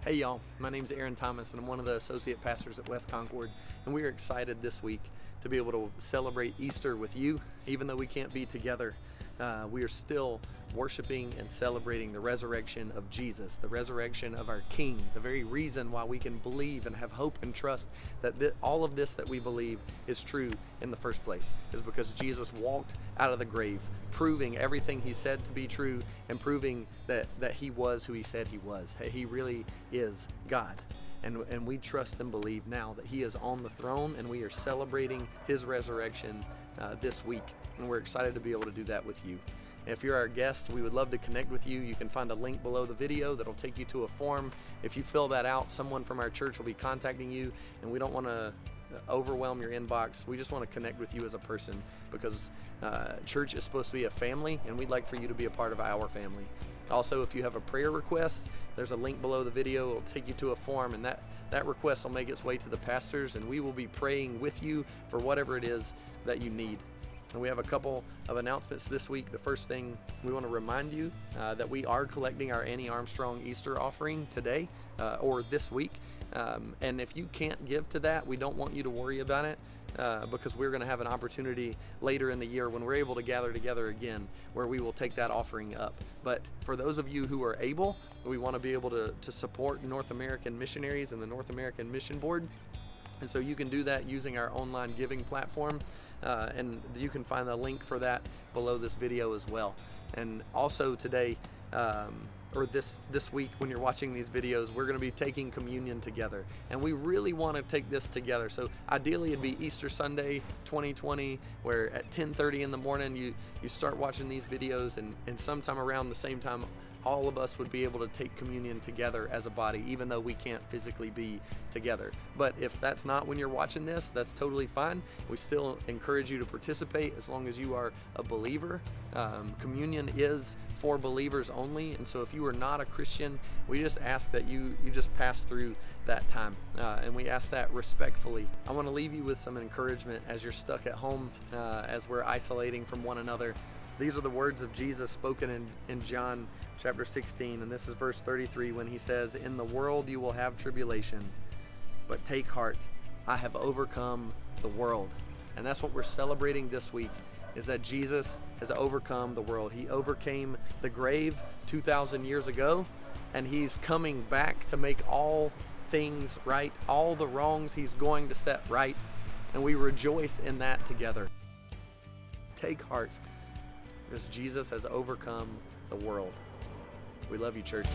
Hey y'all, my name's Aaron Thomas and I'm one of the associate pastors at West Concord, and we are excited this week to be able to celebrate Easter with you. Even though we can't be together, we are still worshiping and celebrating the resurrection of Jesus, the resurrection of our King, the very reason why we can believe and have hope and trust that all of this that we believe is true in the first place is because Jesus walked out of the grave, proving everything he said to be true and proving that he was who he said he was. He really is God. And we trust and believe now that he is on the throne, and we are celebrating his resurrection this week. And we're excited to be able to do that with you. If you're our guest, we would love to connect with you. You can find a link below the video that'll take you to a form. If you fill that out, someone from our church will be contacting you, and we don't want to overwhelm your inbox. We just want to connect with you as a person because church is supposed to be a family, and we'd like for you to be a part of our family. Also, if you have a prayer request, there's a link below the video. It'll take you to a form, and that request will make its way to the pastors, and we will be praying with you for whatever it is that you need. And we have a couple of announcements this week. The first thing, we want to remind you that we are collecting our Annie Armstrong Easter offering today or this week. And if you can't give to that, we don't want you to worry about it because we're going to have an opportunity later in the year when we're able to gather together again where we will take that offering up. But for those of you who are able, we want to be able to support North American missionaries and the North American Mission Board. And so you can do that using our online giving platform, and you can find the link for that below this video as well. And also today, or this week when you're watching these videos, we're going to be taking communion together, and we really want to take this together. So ideally it'd be Easter Sunday 2020, where at 10:30 in the morning you start watching these videos, and sometime around the same time all of us would be able to take communion together as a body, even though we can't physically be together. But if that's not when you're watching this, that's totally fine. We still encourage you to participate as long as you are a believer. Communion is for believers only, and so if you are not a Christian, we just ask that you just pass through that time, and we ask that respectfully. I want to leave you with some encouragement as you're stuck at home, as we're isolating from one another. These are the words of Jesus spoken in John chapter 16, and this is verse 33 when he says, "In the world you will have tribulation, but take heart, I have overcome the world." And that's what we're celebrating this week, is that Jesus has overcome the world. He overcame the grave 2,000 years ago, and he's coming back to make all things right. All the wrongs he's going to set right, and we rejoice in that together. Take heart, because Jesus has overcome the world. We love you, church.